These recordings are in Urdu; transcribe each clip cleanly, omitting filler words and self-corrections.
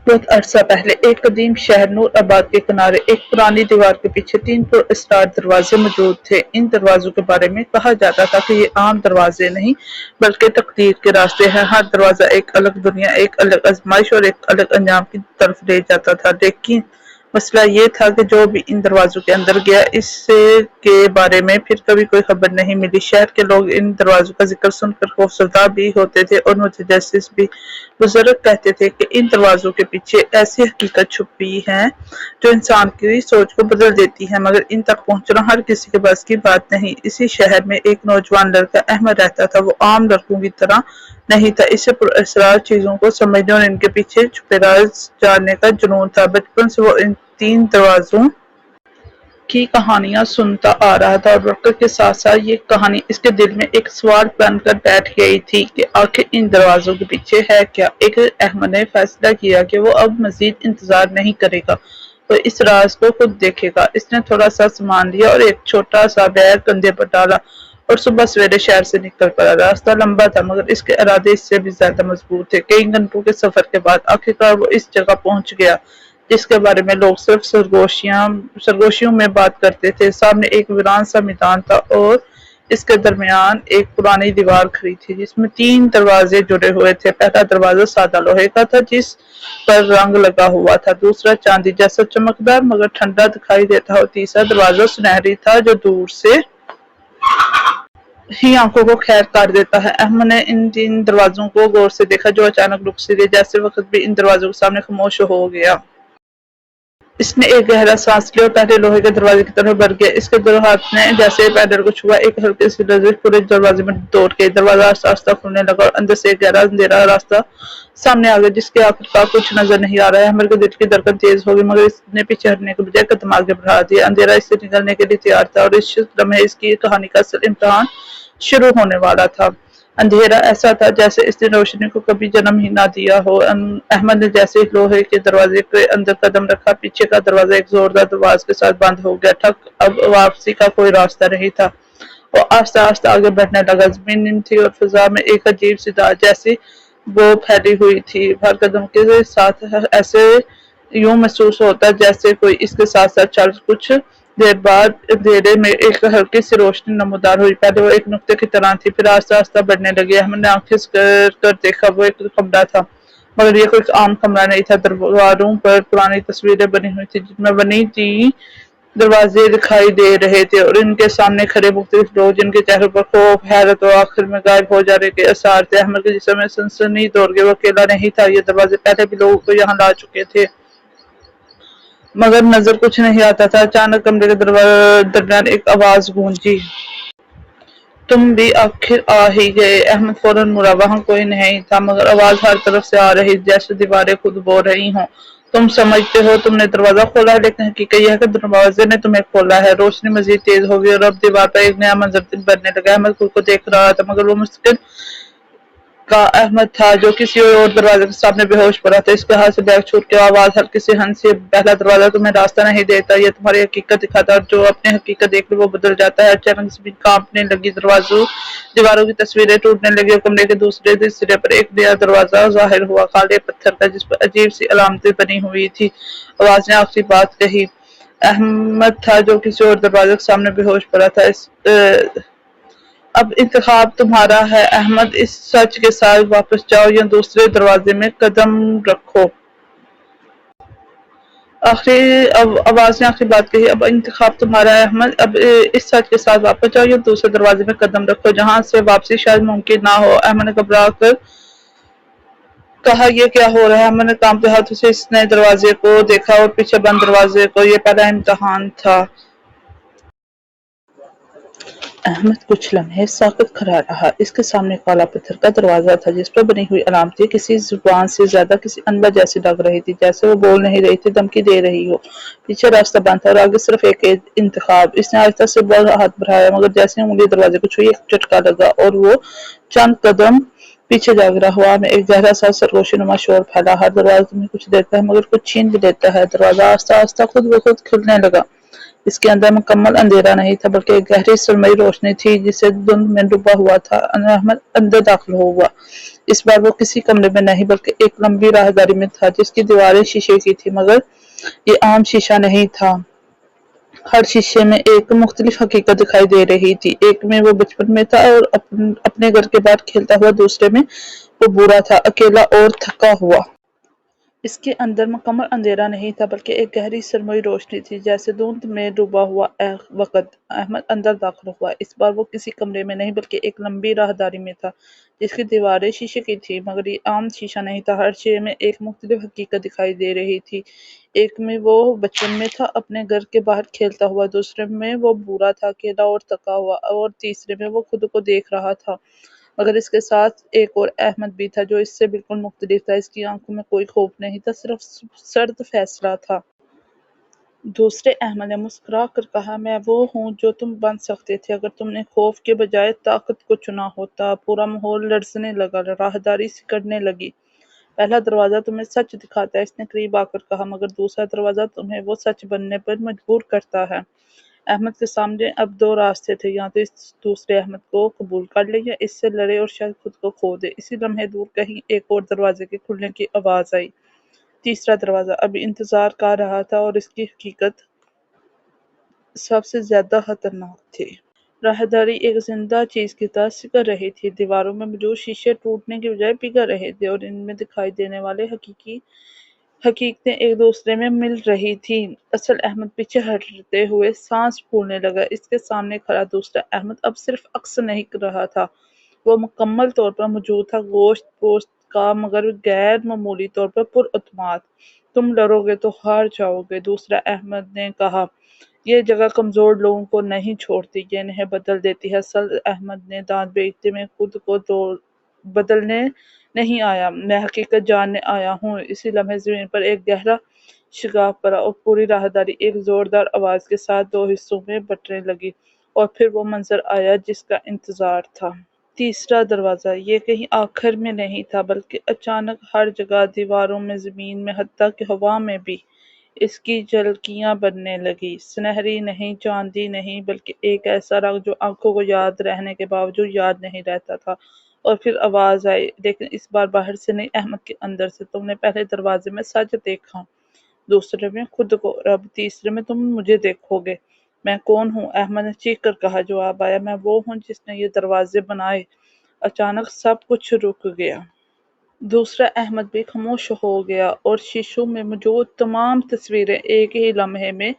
بہت عرصہ پہلے ایک قدیم شہر نور آباد کے کنارے ایک پرانی دیوار کے پیچھے 3 پر اسرار دروازے موجود تھے۔ ان دروازوں کے بارے میں کہا جاتا تھا کہ یہ عام دروازے نہیں بلکہ تقدیر کے راستے ہیں۔ ہر دروازہ ایک الگ دنیا، ایک الگ آزمائش اور ایک الگ انجام کی طرف لے جاتا تھا۔ لیکن مسئلہ یہ تھا کہ جو بھی ان دروازوں کے اندر گیا اس کے بارے میں پھر کبھی کوئی خبر نہیں ملی۔ شہر کے لوگ ان دروازوں کا ذکر سن کر خوفزدہ بھی ہوتے تھے اور متجسس بھی۔ بزرگ کہتے تھے کہ ان دروازوں کے پیچھے ایسی حقیقت چھپی ہے جو انسان کی سوچ کو بدل دیتی ہے، مگر ان تک پہنچنا ہر کسی کے بس کی بات نہیں۔ اسی شہر میں ایک نوجوان لڑکا احمد رہتا تھا۔ وہ عام لڑکوں کی طرح نہیں تھا۔ اسے پراسرار چیزوں کو سمجھنے اور ان کے پیچھے چھپے راز جاننے کا جنون تھا۔ بچپن سے وہ ان 3 دروازوں کی کہانیاں سنتا آ رہا تھا اور وقت کے ساتھ ساتھ یہ کہانی اس کے دل میں ایک سوال بن کر بیٹھ گئی تھی کہ آخر ان دروازوں کے پیچھے ہے کیا۔ ایک احمد نے فیصلہ کیا کہ وہ اب مزید انتظار نہیں کرے گا، وہ اس راز کو خود دیکھے گا۔ اس نے تھوڑا سا سامان لیا اور ایک چھوٹا سا بیگ کندھے پر ڈالا اور صبح سویرے شہر سے نکل پڑا۔ راستہ لمبا تھا مگر اس کے ارادے اس سے بھی زیادہ مضبوط تھے۔ کئی گھنٹوں کے سفر کے بعد آخرکار وہ اس جگہ پہنچ گیا جس کے بارے میں لوگ صرف سرگوشیوں میں بات کرتے تھے۔ سامنے ایک ویران سا میدان تھا اور اس کے درمیان ایک پرانی دیوار کھڑی تھی جس میں 3 دروازے جڑے ہوئے تھے۔ پہلا دروازہ سادہ لوہے کا تھا جس پر رنگ لگا ہوا تھا، دوسرا چاندی جیسا چمکدار مگر ٹھنڈا دکھائی دیتا اور تیسرا دروازہ سنہری تھا جو دور سے ہی آنکھوں کو خیر کر دیتا ہے۔ احمد نے ان 3 دروازوں کو غور سے دیکھا جو اچانک رک سے گئے، جیسے وقت بھی ان دروازوں کے سامنے خاموش ہو گیا۔ اس نے ایک گہرا سانس لیا اور پہلے لوہے کے دروازے کی طرف بڑھ گیا۔ اس کے دو ہاتھ نے جیسے ہی پیڈل کو چھوا، ایک ہلکی سی لرزش پورے دروازے میں دوڑ گئی۔ دروازہ آہستہ آہستہ کھلنے لگا اور اندر سے ایک گہرا اندھیرا راستہ سامنے آ گیا جس کے آخر کا کچھ نظر نہیں آ رہا ہے۔ احمد کے دل کی دھڑکن تیز ہو گئی مگر اس نے پیچھے ہٹنے کے بجائے قدم آگے بڑھا دیا۔ اندھیرا اس سے نکلنے کے لیے تیار تھا اور اس لمحے اس کی کہانی کا اصل امتحان شروع ہونے والا تھا۔ اندھیرا ایسا تھا جیسے اس نے روشنی کو کبھی جنم ہی نہ دیا ہو۔ احمد نے جیسے ہی لوہے کے دروازے کے اندر قدم رکھا، پیچھے کا دروازہ ایک زوردار آواز کے ساتھ بند ہو گیا۔ ٹھک! اب واپسی کا کوئی راستہ نہیں تھا۔ وہ آہستہ آہستہ آگے بڑھنے لگا۔ زمین نم تھی اور فضا میں ایک عجیب سی دھات جیسی بو پھیلی ہوئی تھی۔ ہر قدم کے ساتھ ایسے یوں محسوس ہوتا جیسے کوئی اس کے ساتھ ساتھ چل۔ کچھ دیر بعد اندھیرے میں ایک ہلکی سی روشنی نمودار ہوئی۔ پہلے وہ ایک نقطے کی طرح تھی، پھر آہستہ آہستہ بڑھنے لگی۔ احمد نے آنکھیں کر دیکھا، وہ ایک کمرہ تھا مگر یہ کوئی عام کمرہ نہیں تھا۔ دیواروں پر پرانی تصویریں بنی ہوئی تھیں جن میں بنی 3 دروازے دکھائی دے رہے تھے اور ان کے سامنے کھڑے مختلف لوگ جن کے چہروں پر خوف، حیرت اور آخر میں غائب ہو جانے کے آثار تھے۔ احمد کے جسم میں سنسنی دوڑ گئی۔ وہ اکیلا نہیں تھا، یہ دروازے پہلے بھی لوگوں کو یہاں لا چکے تھے مگر نظر کچھ نہیں آتا تھا۔ اچانک کمرے کے درمیان ایک آواز گونجی، تم بھی آخر آ ہی گئے۔ احمد فوراً مڑا، وہاں کوئی نہیں تھا مگر آواز ہر طرف سے آ رہی جیسے دیواریں خود بول رہی ہوں، تم سمجھتے ہو تم نے دروازہ کھولا ہے لیکن حقیقت یہ ہے کہ دروازے نے تمہیں کھولا ہے۔ روشنی مزید تیز ہو گئی اور اب دیوار پر ایک نیا منظر بننے لگا۔ احمد خود کو دیکھ رہا تھا مگر وہ مسکن کا احمد تھا جو کسی اور دروازے کے سامنے بے ہوش پڑا تھا۔ اس کے ہاتھ سے بیگ چھوٹ گیا، آواز ہلکی سی ہنسی، پہلا دروازہ تمہیں راستہ نہیں دیتا، یہ تمہاری حقیقت دکھاتا ہے اور جو اپنی حقیقت دیکھ لے وہ بدل جاتا ہے۔ اچانک زمین کانپنے لگی، دیواروں کی تصویریں ٹوٹنے لگی اور کمرے کے دوسرے سرے پر ایک نیا دروازہ ظاہر ہوا، کالے پتھر کا جس پر عجیب سی علامتیں بنی ہوئی تھی۔ آواز نے آخری بات کہی۔ احمد تھا جو کسی اور دروازے کے سامنے بے ہوش پڑا تھا۔ اب انتخاب تمہارا ہے احمد، اس سچ کے ساتھ واپس جاؤ یا دوسرے دروازے میں قدم رکھو۔ آواز نے آخری بات کہی۔ اب انتخاب تمہارا ہے احمد، اب اس سچ کے ساتھ واپس جاؤ یا دوسرے دروازے میں قدم رکھو جہاں سے واپسی شاید ممکن نہ ہو۔ احمد نے گھبرا کر کہا، یہ کیا ہو رہا ہے؟ احمد نے کانپتے ہاتھوں سے اس نئے دروازے کو دیکھا اور پیچھے بند دروازے کو۔ یہ پہلا امتحان تھا۔ احمد کچھ لمحے ساکت کھڑا رہا۔ اس کے سامنے کالا پتھر کا دروازہ تھا جس پر بنی ہوئی علامتیں کسی زبان سے زیادہ کسی انبا جیسی لگ رہی تھی، جیسے وہ بول نہیں رہی تھی، دھمکی دے رہی ہو۔ پیچھے راستہ بند تھا اور آگے صرف ایک انتخاب۔ اس نے آہستہ سے ہاتھ بڑھایا مگر جیسے ہی انگلی دروازے کو چھوئی ایک جھٹکا لگا اور وہ چند قدم پیچھے جا گرا۔ ہوا میں ایک گہرا سا سرگوشی نما شور پھیلا۔ ہر دروازہ تمہیں کچھ دیتا ہے مگر کچھ چھین بھی لیتا ہے۔ دروازہ آہستہ آہستہ خود بخود کھلنے لگا۔ اس کے اندر مکمل اندھیرا نہیں تھا بلکہ ایک گہری سرمئی روشنی تھی جسے دھند میں ڈوبا ہوا تھا۔ احمد اندر داخل ہوا۔ اس بار وہ کسی کمرے میں نہیں بلکہ ایک لمبی راہداری میں تھا جس کی دیواریں شیشے کی تھی، مگر یہ عام شیشہ نہیں تھا۔ ہر شیشے میں ایک مختلف حقیقت دکھائی دے رہی تھی۔ ایک میں وہ بچپن میں تھا اور اپنے گھر کے باہر کھیلتا ہوا، دوسرے میں وہ بوڑھا تھا، اکیلا اور تھکا ہوا۔ اس کے اندر مکمل اندھیرا نہیں تھا بلکہ ایک گہری سرمئی روشنی تھی جیسے دھند میں ڈوبا ہوا وقت۔ احمد اندر داخل ہوا۔ اس بار وہ کسی کمرے میں نہیں بلکہ ایک لمبی راہداری میں تھا جس کی دیواریں شیشے کی تھی، مگر یہ عام شیشہ نہیں تھا۔ ہر شیشے میں ایک مختلف حقیقت دکھائی دے رہی تھی۔ ایک میں وہ بچپن میں تھا، اپنے گھر کے باہر کھیلتا ہوا، دوسرے میں وہ بوڑھا تھا، اکیلا اور تھکا ہوا، اور تیسرے میں وہ خود کو دیکھ رہا تھا، مگر اس کے ساتھ ایک اور احمد بھی تھا جو اس سے بالکل مختلف تھا۔ اس کی آنکھوں میں کوئی خوف نہیں تھا، صرف سرد فیصلہ تھا۔ دوسرے احمد نے مسکرا کر کہا، میں وہ ہوں جو تم بن سکتے تھے اگر تم نے خوف کے بجائے طاقت کو چنا ہوتا۔ پورا ماحول لرزنے لگا، راہداری سکڑنے لگی۔ پہلا دروازہ تمہیں سچ دکھاتا ہے، اس نے قریب آ کر کہا، مگر دوسرا دروازہ تمہیں وہ سچ بننے پر مجبور کرتا ہے۔ احمد کے سامنے اب دو راستے تھے، یا تو اس دوسرے احمد کو قبول کر لے یا اس سے لڑے اور شاید خود کو کھو دے۔ اسی لمحے دور کہیں ایک اور دروازے کے کھلنے کی آواز آئی۔ تیسرا دروازہ ابھی انتظار کر رہا تھا اور اس کی حقیقت سب سے زیادہ خطرناک تھی۔ راہداری ایک زندہ چیز کی طرح سکڑ رہی تھی۔ دیواروں میں موجود شیشے ٹوٹنے کی بجائے پگھل رہے تھے اور ان میں دکھائی دینے والے حقیقتیں ایک دوسرے میں مل رہی تھی۔ اصل احمد پیچھے ہٹتے ہوئے سانس پھولنے لگا۔ اس کے سامنے کھڑا دوسرا احمد اب صرف عکس نہیں رہا تھا، وہ مکمل طور پر موجود تھا، گوشت پوست کا، مگر غیر معمولی طور پر پراعتماد۔ تم لڑو گے تو ہار جاؤ گے، دوسرا احمد نے کہا۔ یہ جگہ کمزور لوگوں کو نہیں چھوڑتی، یہ انہیں بدل دیتی ہے۔ اصل احمد نے دانت بیچتے میں خود کو بدلنے نہیں آیا، میں حقیقت جاننے آیا ہوں۔ اسی لمحے زمین پر ایک گہرا شگاف پڑا اور پوری راہداری ایک زوردار آواز کے ساتھ دو حصوں میں بٹنے لگی، اور پھر وہ منظر آیا جس کا انتظار تھا۔ تیسرا دروازہ یہ کہیں آخر میں نہیں تھا بلکہ اچانک ہر جگہ، دیواروں میں، زمین میں، حتیٰ کہ ہوا میں بھی اس کی جھلکیاں بننے لگی۔ سنہری نہیں، چاندی نہیں، بلکہ ایک ایسا رنگ جو آنکھوں کو یاد رہنے کے باوجود یاد نہیں رہتا تھا۔ اور پھر آواز آئی، لیکن اس بار باہر سے نہیں، احمد کے اندر سے، تم نے پہلے دروازے میں سچ دیکھا، دوسرے میں خود کو، اور اب تیسرے میں تم مجھے دیکھو گے۔ میں کون ہوں؟ احمد نے چیخ کر کہا۔ جواب آیا، میں وہ ہوں جس نے یہ دروازے بنائے۔ اچانک سب کچھ رک گیا۔ دوسرا احمد بھی خاموش ہو گیا اور شیشوں میں موجود تمام تصویریں ایک ہی لمحے میں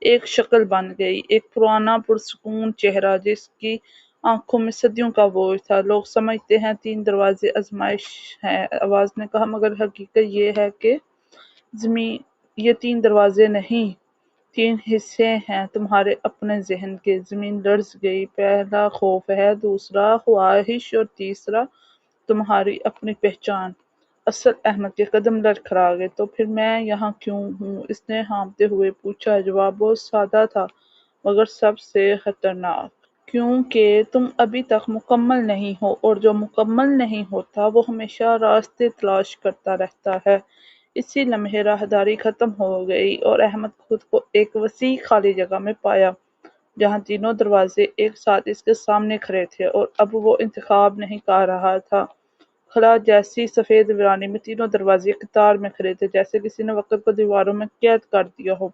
ایک شکل بن گئی، ایک پرانا پرسکون چہرہ جس کی آنکھوں میں صدیوں کا بوجھ تھا۔ لوگ سمجھتے ہیں 3 دروازے آزمائش ہیں، آواز نے کہا، مگر حقیقت یہ ہے کہ یہ 3 دروازے نہیں، 3 حصے ہیں تمہارے اپنے ذہن کے۔ زمین لرز گئی۔ پہلا خوف ہے، دوسرا خواہش، اور تیسرا تمہاری اپنی پہچان۔ اصل احمد کے قدم لڑکھڑا گئے۔ تو پھر میں یہاں کیوں ہوں؟ اس نے ہانپتے ہوئے پوچھا۔ جواب بہت سادہ تھا مگر سب سے خطرناک۔ کیونکہ تم ابھی تک مکمل نہیں ہو، اور جو مکمل نہیں ہوتا وہ ہمیشہ راستے تلاش کرتا رہتا ہے۔ اسی لمحے راہداری ختم ہو گئی اور احمد خود کو ایک وسیع خالی جگہ میں پایا جہاں تینوں دروازے ایک ساتھ اس کے سامنے کھڑے تھے، اور اب وہ انتخاب نہیں کر رہا تھا۔ خلا جیسی سفید ویرانی میں تینوں دروازے قطار میں کھڑے تھے، جیسے کسی نے وقت کو دیواروں میں قید کر دیا ہو۔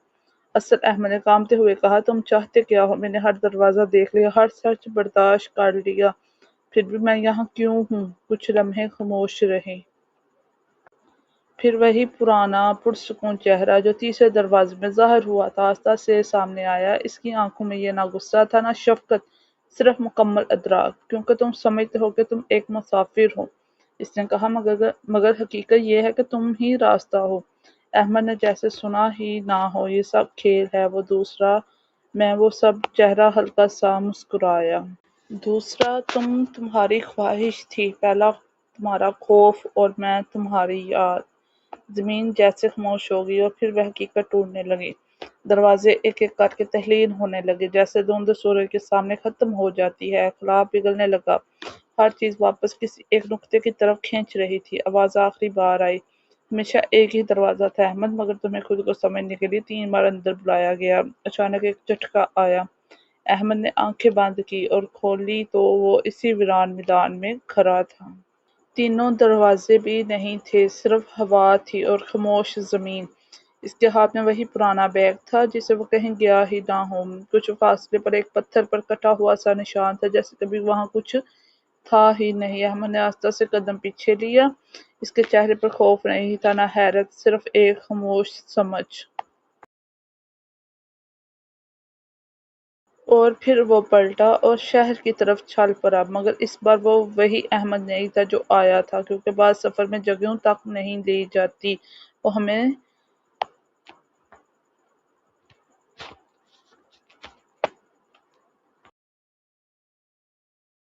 اصل احمد نے کانپتے ہوئے کہا، تم چاہتے کیا ہو؟ میں نے ہر دروازہ دیکھ لیا، ہر سچ برداشت کر لیا، پھر بھی میں یہاں کیوں ہوں؟ کچھ لمحے خاموش رہی۔ پھر وہی پرانا پرسکون چہرہ جو تیسرے دروازے میں ظاہر ہوا تھا آہستہ سے سامنے آیا۔ اس کی آنکھوں میں یہ نہ غصہ تھا نہ شفقت، صرف مکمل ادراک۔ کیونکہ تم سمجھتے ہو کہ تم ایک مسافر ہو، اس نے کہا، مگر حقیقت یہ ہے کہ تم ہی راستہ ہو۔ احمد نے جیسے سنا ہی نہ ہو۔ یہ سب کھیل ہے، وہ دوسرا میں، وہ سب چہرہ ہلکا سا مسکرایا۔ دوسرا تمہاری خواہش تھی، پہلا تمہارا خوف، اور میں تمہاری یاد۔ زمین جیسے خاموش ہو گئی اور پھر وہ حقیقت ٹوٹنے لگی۔ دروازے ایک ایک کر کے تحلیل ہونے لگے، جیسے دھند سورج کے سامنے ختم ہو جاتی ہے۔ خلا پگھلنے لگا، ہر چیز واپس کسی ایک نقطے کی طرف کھینچ رہی تھی۔ آواز آخری بار آئی، ہمیشہ ایک ہی دروازہ تھا احمد، مگر تمہیں خود کو سمجھنے کے لیے 3 بار اندر بلایا گیا۔ اچانک ایک جھٹکا آیا۔ احمد نے آنکھیں بند کی اور کھولی تو وہ اسی ویران میدان میں کھڑا تھا۔ تینوں دروازے بھی نہیں تھے، صرف ہوا تھی اور خاموش زمین۔ اس کے ہاتھ میں وہی پرانا بیگ تھا جسے وہ کہیں گیا ہی نہ ہو۔ کچھ فاصلے پر ایک پتھر پر کٹا ہوا سا نشان تھا، جیسے کبھی وہاں کچھ تھا ہی نہیں۔ احمد نے آہستہ سے قدم پیچھے لیا۔ اس کے چہرے پر خوف نہیں تھا، نہ حیرت، صرف ایک خاموش سمجھ۔ اور پھر وہ پلٹا اور شہر کی طرف چل پڑا، مگر اس بار وہ وہی احمد نہیں تھا جو آیا تھا، کیونکہ بعض سفر میں جگہوں تک نہیں لی جاتی، وہ ہمیں